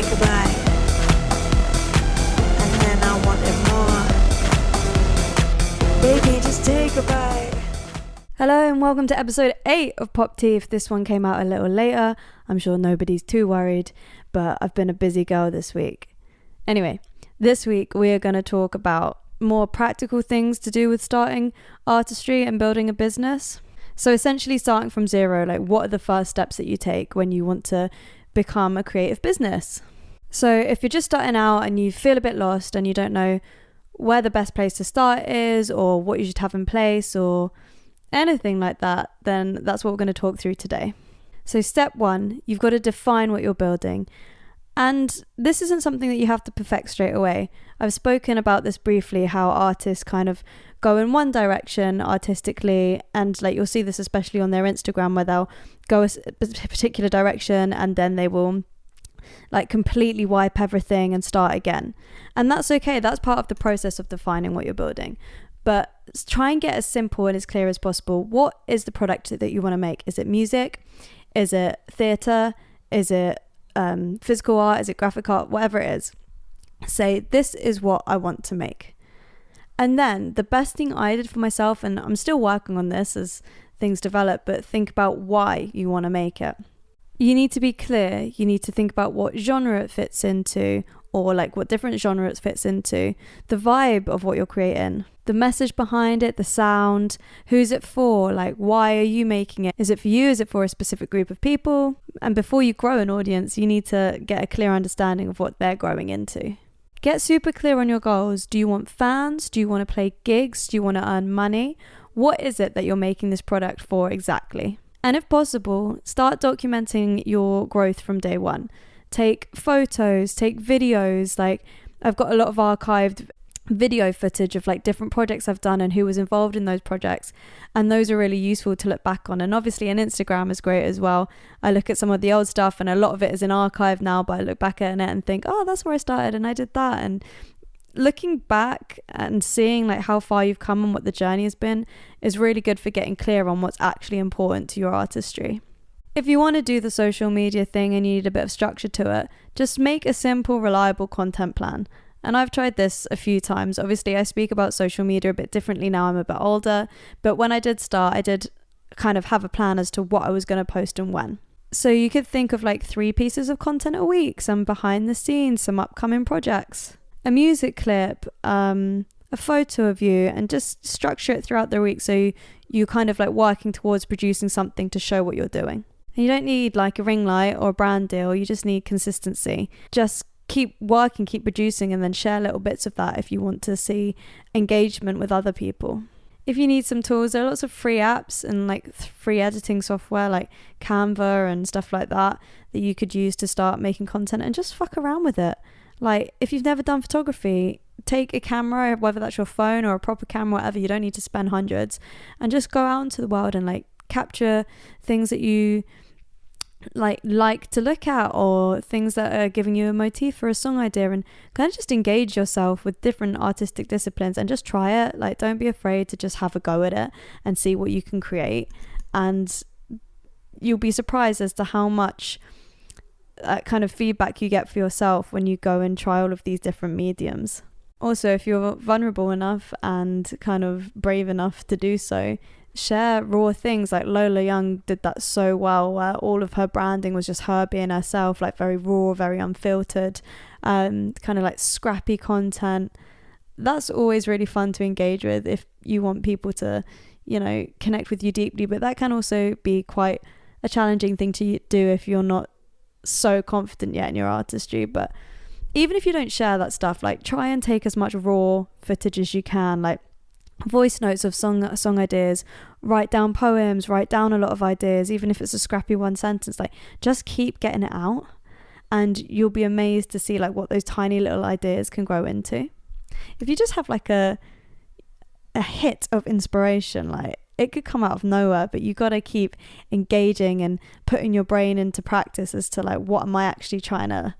take a bite, and then I want it more. Baby, just take a bite. Hello and welcome to episode 8 of Pop Tea. If this one came out a little later, I'm sure nobody's too worried, but I've been a busy girl this week. Anyway, this week we are going to talk about more practical things to do with starting artistry and building a business. So essentially starting from zero, like what are the first steps that you take when you want to become a creative business? So if you're just starting out and you feel a bit lost and you don't know where the best place to start is or what you should have in place or anything like that, then that's what we're going to talk through today. So step 1, you've got to define what you're building. And this isn't something that you have to perfect straight away. I've spoken about this briefly, how artists kind of go in one direction artistically, and like you'll see this especially on their Instagram, where they'll go a particular direction and then they will like completely wipe everything and start again. And that's okay. That's part of the process of defining what you're building. But try and get as simple and as clear as possible. What is the product that you want to make? Is it music? Is it theatre? Is it physical art? Is it graphic art? Whatever it is. Say, this is what I want to make. And then the best thing I did for myself, and I'm still working on this as things develop, but think about why you want to make it. You need to be clear. You need to think about what genre it fits into, or like what different genre it fits into, the vibe of what you're creating, the message behind it, the sound, who's it for, like why are you making it? Is it for you? Is it for a specific group of people? And before you grow an audience, you need to get a clear understanding of what they're growing into. Get super clear on your goals. Do you want fans? Do you want to play gigs? Do you want to earn money? What is it that you're making this product for exactly? And if possible, start documenting your growth from day one. Take photos, take videos. Like I've got a lot of archived video footage of like different projects I've done and who was involved in those projects, and those are really useful to look back on. And obviously an Instagram is great as well. I look at some of the old stuff and a lot of it is in archive now, but I look back at it and think, oh, that's where I started and I did that. And looking back and seeing like how far you've come and what the journey has been is really good for getting clear on what's actually important to your artistry. If you want to do the social media thing and you need a bit of structure to it, just make a simple, reliable content plan. And I've tried this a few times. Obviously, I speak about social media a bit differently now. I'm a bit older. But when I did start, I did kind of have a plan as to what I was going to post and when. So you could think of like 3 pieces of content a week, some behind the scenes, some upcoming projects, a music clip, a photo of you, and just structure it throughout the week so you kind of like working towards producing something to show what you're doing. And you don't need like a ring light or a brand deal. You just need consistency. Just keep working, keep producing, and then share little bits of that if you want to see engagement with other people. If you need some tools, there are lots of free apps and like free editing software like Canva and stuff like that you could use to start making content and just fuck around with it. Like if you've never done photography, take a camera, whether that's your phone or a proper camera, whatever. You don't need to spend hundreds, and just go out into the world and like capture things that you like to look at, or things that are giving you a motif for a song idea, and kind of just engage yourself with different artistic disciplines and just try it. Like don't be afraid to just have a go at it and see what you can create, and you'll be surprised as to how much kind of feedback you get for yourself when you go and try all of these different mediums. Also, if you're vulnerable enough and kind of brave enough to do so, share raw things. Like Lola Young did that so well, where all of her branding was just her being herself, like very raw, very unfiltered, kind of like scrappy content. That's always really fun to engage with if you want people to, you know, connect with you deeply. But that can also be quite a challenging thing to do if you're not so confident yet in your artistry. But even if you don't share that stuff, like try and take as much raw footage as you can, like voice notes of song ideas, write down poems, write down a lot of ideas, even if it's a scrappy one sentence. Like just keep getting it out, and you'll be amazed to see like what those tiny little ideas can grow into. If you just have like a hit of inspiration, like it could come out of nowhere, but you got to keep engaging and putting your brain into practice as to like, what am I actually trying to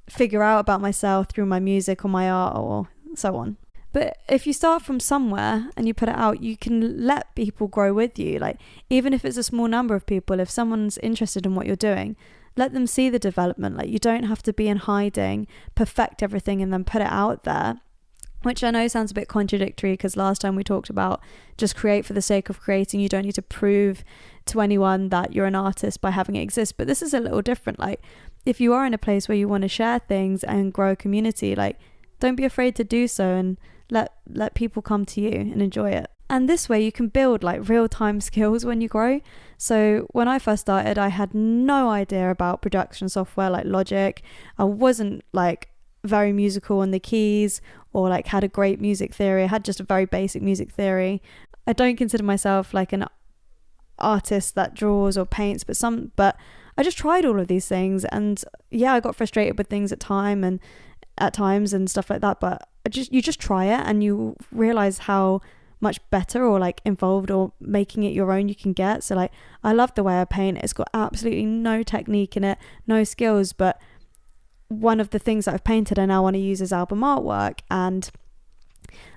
figure out about myself through my music or my art or so on. But if you start from somewhere and you put it out, you can let people grow with you. Like, even if it's a small number of people, if someone's interested in what you're doing, let them see the development. Like, you don't have to be in hiding, perfect everything and then put it out there, which I know sounds a bit contradictory because last time we talked about just create for the sake of creating. You don't need to prove to anyone that you're an artist by having it exist. But this is a little different. Like, if you are in a place where you want to share things and grow a community, like, don't be afraid to do so and let people come to you and enjoy it. And this way you can build like real-time skills when you grow. So when I first started, I had no idea about production software like Logic. I wasn't like very musical on the keys or like had a great music theory. I had just a very basic music theory. I don't consider myself like an artist that draws or paints, but I just tried all of these things, and yeah, I got frustrated with things at times and stuff like that, but you just try it and you realize how much better or like involved or making it your own you can get. So like, I love the way I paint. It's got absolutely no technique in it, no skills, but one of the things that I've painted I now want to use as album artwork, and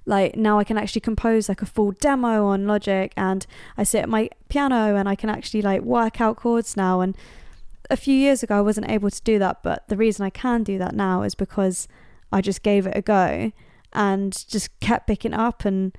like now I can actually compose like a full demo on Logic, and I sit at my piano and I can actually like work out chords now. And a few years ago I wasn't able to do that, but the reason I can do that now is because I just gave it a go and just kept picking up and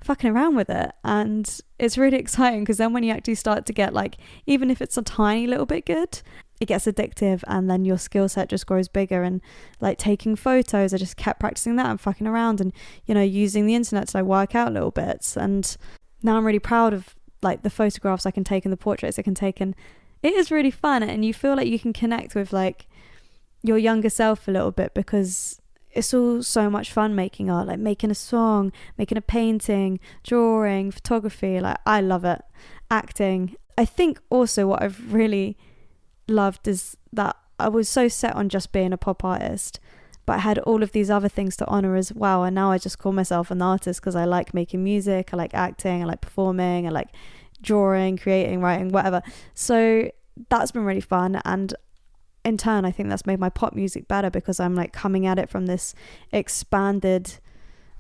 fucking around with it. And it's really exciting because then when you actually start to get like, even if it's a tiny little bit good, it gets addictive, and then your skill set just grows bigger. And like taking photos, I just kept practicing that and fucking around and, you know, using the internet to like work out little bits. And now I'm really proud of like the photographs I can take and the portraits I can take, and it is really fun. And you feel like you can connect with like your younger self a little bit because it's all so much fun making art, like making a song, making a painting, drawing, photography. Like, I love it. Acting. I think also what I've really loved is that I was so set on just being a pop artist, but I had all of these other things to honor as well. And now I just call myself an artist because I like making music, I like acting, I like performing, I like drawing, creating, writing, whatever. So that's been really fun. And in turn, I think that's made my pop music better because I'm like coming at it from this expanded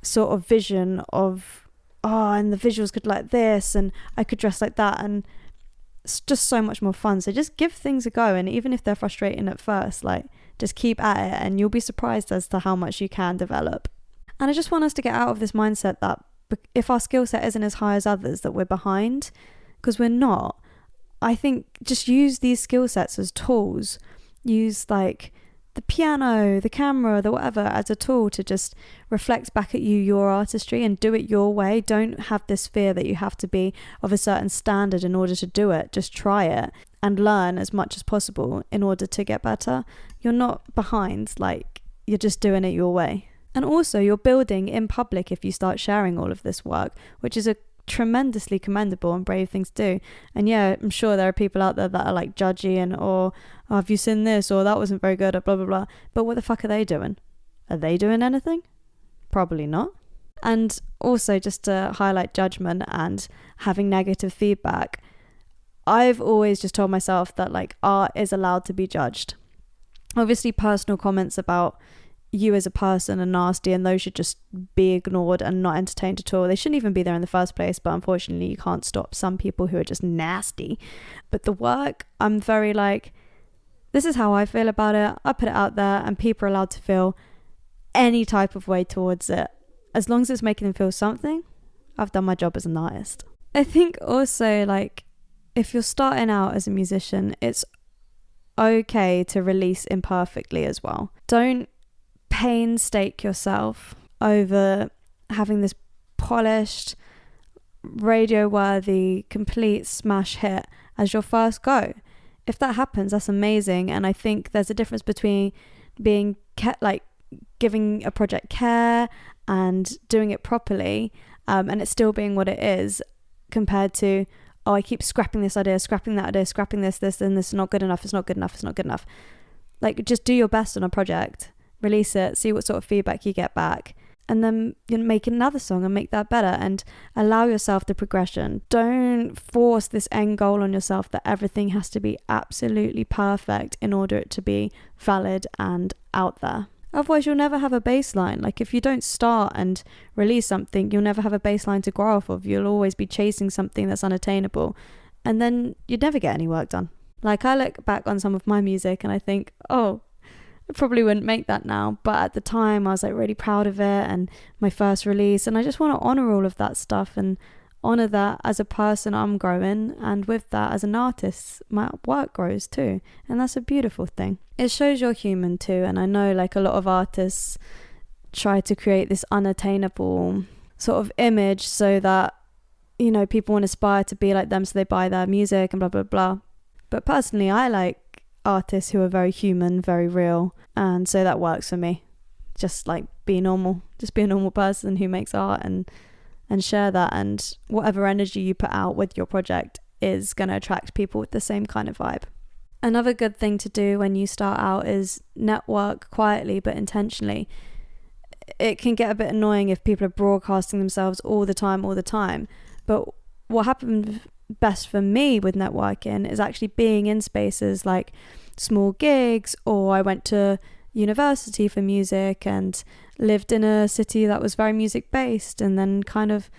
sort of vision of, and the visuals could like this and I could dress like that, and it's just so much more fun. So just give things a go, and even if they're frustrating at first, like just keep at it and you'll be surprised as to how much you can develop. And I just want us to get out of this mindset that if our skill set isn't as high as others that we're behind, because we're not. I think just use these skill sets as tools. Use like the piano, the camera, the whatever as a tool to just reflect back at you your artistry and do it your way. Don't have this fear that you have to be of a certain standard in order to do it. Just try it and learn as much as possible in order to get better. You're not behind, like you're just doing it your way. And also you're building in public if you start sharing all of this work, which is a tremendously commendable and brave thing to do. And yeah, I'm sure there are people out there that are like judgy and oh, have you seen this, or that wasn't very good, or blah blah blah. But what the fuck are they doing? Are they doing anything? Probably not. And also, just to highlight judgment and having negative feedback, I've always just told myself that like art is allowed to be judged. Obviously personal comments about you as a person are nasty, and those should just be ignored and not entertained at all. They shouldn't even be there in the first place, but unfortunately you can't stop some people who are just nasty. But the work, I'm very like, this is how I feel about it. I put it out there and people are allowed to feel any type of way towards it. As long as it's making them feel something, I've done my job as an artist. I think also like if you're starting out as a musician, it's okay to release imperfectly as well. Don't painstake yourself over having this polished, radio-worthy, complete smash hit as your first go. If that happens, that's amazing. And I think there's a difference between being giving a project care and doing it properly, and it still being what it is, compared to, I keep scrapping this idea, scrapping that idea, scrapping this, and this is not good enough, it's not good enough, it's not good enough. Like, just do your best on a project. Release it, see what sort of feedback you get back, and then you make another song and make that better, and allow yourself the progression. Don't force this end goal on yourself that everything has to be absolutely perfect in order it to be valid and out there. Otherwise you'll never have a baseline. Like if you don't start and release something, you'll never have a baseline to grow off of. You'll always be chasing something that's unattainable, and then you'd never get any work done. Like, I look back on some of my music and I think, oh, I probably wouldn't make that now, but at the time I was like really proud of it and my first release, and I just want to honor all of that stuff and honor that as a person I'm growing, and with that as an artist my work grows too, and that's a beautiful thing. It shows you're human too. And I know like a lot of artists try to create this unattainable sort of image so that, you know, people want to aspire to be like them, so they buy their music and blah blah blah. But personally, I like artists who are very human, very real, and so that works for me. Just like be normal, just be a normal person who makes art and share that, and whatever energy you put out with your project is going to attract people with the same kind of vibe. Another good thing to do when you start out is network quietly but intentionally. It can get a bit annoying if people are broadcasting themselves all the time, but what happened best for me with networking is actually being in spaces like small gigs, or I went to university for music and lived in a city that was very music based, and then kind of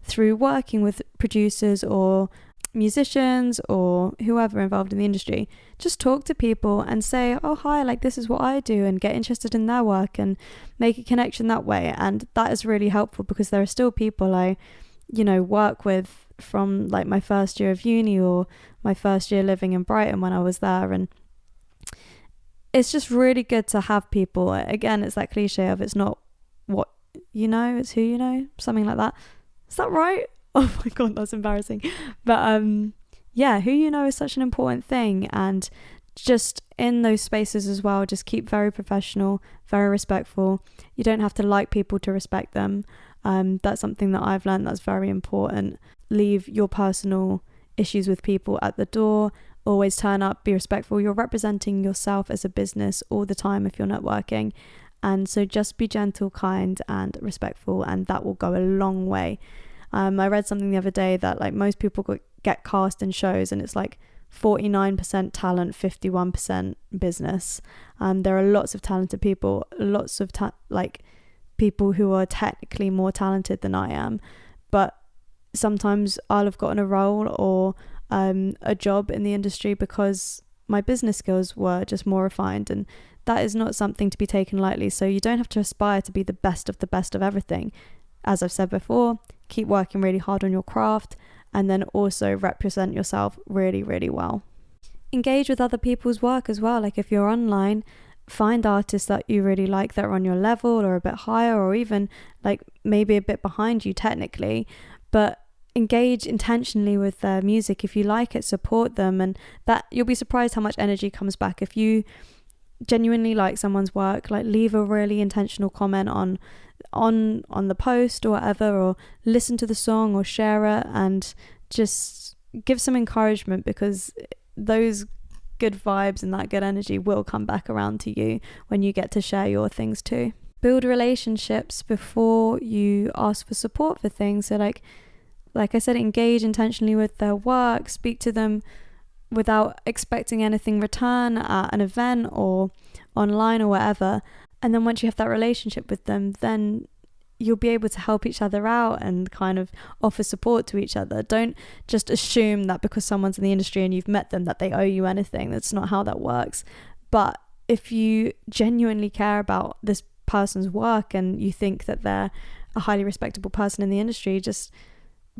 through working with producers or musicians or whoever involved in the industry, just talk to people and say, oh hi, like this is what I do, and get interested in their work and make a connection that way. And that is really helpful because there are still people I, you know, work with from like my first year of uni or my first year living in Brighton when I was there, and it's just really good to have people. Again, it's that cliche of it's not what you know, it's who you know, something like that. Is that right? Oh my god, that's embarrassing. But yeah, who you know is such an important thing, and just in those spaces as well, just keep very professional, very respectful. You don't have to like people to respect them. That's something that I've learned that's very important. Leave your personal issues with people at the door. Always turn up, be respectful. You're representing yourself as a business all the time if you're networking, and so just be gentle, kind and respectful, and that will go a long way. I read something the other day that like most people get cast in shows and it's like 49% talent, 51% business. There are lots of talented people, lots of like people who are technically more talented than I am, but sometimes I'll have gotten a role or a job in the industry because my business skills were just more refined, and that is not something to be taken lightly. So you don't have to aspire to be the best of everything. As I've said before, keep working really hard on your craft, and then also represent yourself really, really well. Engage with other people's work as well. Like if you're online, find artists that you really like that are on your level or a bit higher, or even like maybe a bit behind you technically, but engage intentionally with their music. If you like it, support them, and that you'll be surprised how much energy comes back. If you genuinely like someone's work, like leave a really intentional comment on the post or whatever, or listen to the song or share it, and just give some encouragement, because those good vibes and that good energy will come back around to you when you get to share your things too. Build relationships before you ask for support for things. So like I said, engage intentionally with their work, speak to them without expecting anything return at an event or online or whatever. And then once you have that relationship with them, then you'll be able to help each other out and kind of offer support to each other. Don't just assume that because someone's in the industry and you've met them that they owe you anything. That's not how that works. But if you genuinely care about this person's work and you think that they're a highly respectable person in the industry, just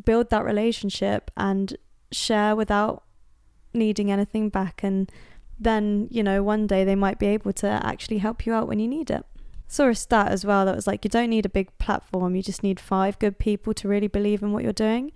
build that relationship and share without needing anything back, and then, you know, one day they might be able to actually help you out when you need it. Saw a stat as well that was like, you don't need a big platform, you just need 5 good people to really believe in what you're doing.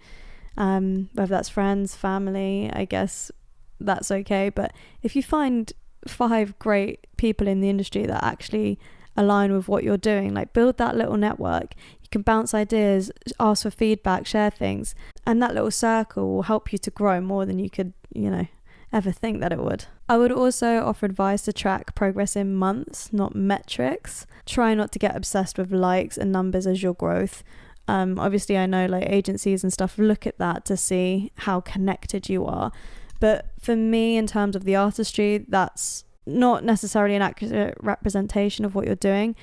Whether that's friends, family, I guess that's okay, but if you find 5 great people in the industry that actually align with what you're doing, like build that little network. You can bounce ideas, ask for feedback, share things, and that little circle will help you to grow more than you could, you know, ever think that it would. I would also offer advice to track progress in months, not metrics. Try not to get obsessed with likes and numbers as your growth. Obviously I know like agencies and stuff look at that to see how connected you are, but for me, in terms of the artistry, that's not necessarily an accurate representation of what you're doing.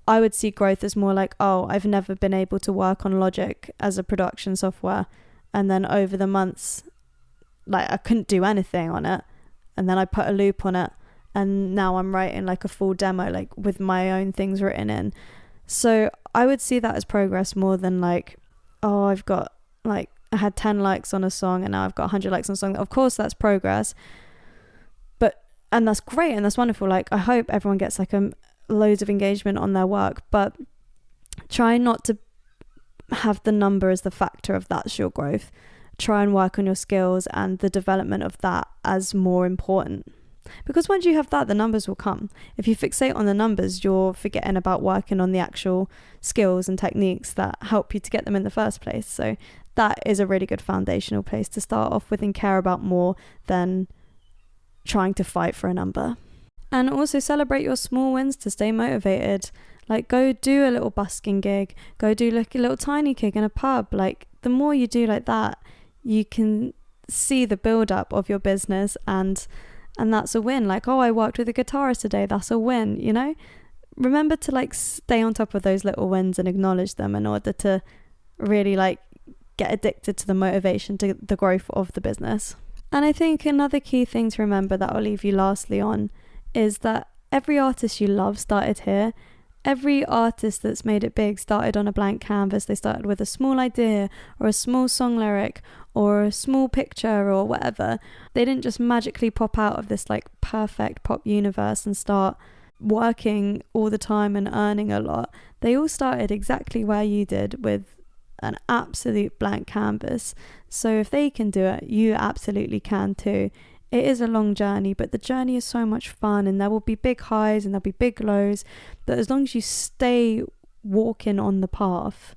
I would see growth as more like, oh, I've never been able to work on Logic as a production software, and then over the months, like I couldn't do anything on it, and then I put a loop on it, and now I'm writing like a full demo, like with my own things written in. So I would see that as progress more than like, oh, I've got like, I had 10 likes on a song and now I've got 100 likes on a song. Of course that's progress, and that's great and that's wonderful. Like I hope everyone gets like loads of engagement on their work, but try not to have the number as the factor of that's your growth. Try and work on your skills and the development of that as more important. Because once you have that, the numbers will come. If you fixate on the numbers, you're forgetting about working on the actual skills and techniques that help you to get them in the first place. So that is a really good foundational place to start off with and care about more than trying to fight for a number. And also celebrate your small wins to stay motivated. Like go do a little busking gig, go do like a little tiny gig in a pub. Like the more you do like that, you can see the build up of your business, and that's a win. Like, oh, I worked with a guitarist today, that's a win, you know? Remember to like stay on top of those little wins and acknowledge them in order to really like get addicted to the motivation to the growth of the business. And I think another key thing to remember that I'll leave you lastly on is that every artist you love started here. Every artist that's made it big started on a blank canvas. They started with a small idea or a small song lyric or a small picture or whatever. They didn't just magically pop out of this like perfect pop universe and start working all the time and earning a lot. They all started exactly where you did, with an absolute blank canvas. So if they can do it, you absolutely can too. It is a long journey, but the journey is so much fun, and there will be big highs and there'll be big lows, but as long as you stay walking on the path,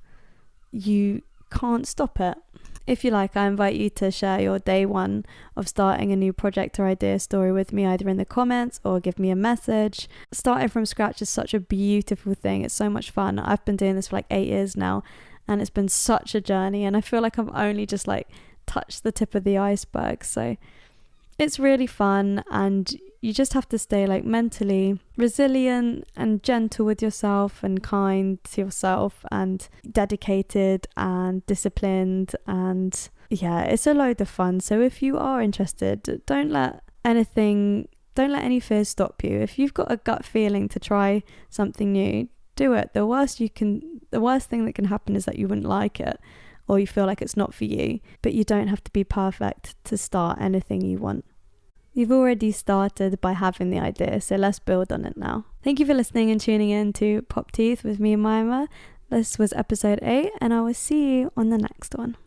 you can't stop it. If you like, I invite you to share your day one of starting a new project or idea story with me, either in the comments or give me a message. Starting from scratch is such a beautiful thing. It's so much fun. I've been doing this for like 8 years now, and it's been such a journey, and I feel like I've only just like touched the tip of the iceberg. So it's really fun, and you just have to stay like mentally resilient and gentle with yourself and kind to yourself and dedicated and disciplined, and yeah, it's a load of fun. So if you are interested, don't let any fears stop you. If you've got a gut feeling to try something new, do it. The worst thing that can happen is that you wouldn't like it, or you feel like it's not for you, but you don't have to be perfect to start anything you want. You've already started by having the idea, so let's build on it now. Thank you for listening and tuning in to Pop Teeth with me and Mimah. This was episode 8, and I will see you on the next one.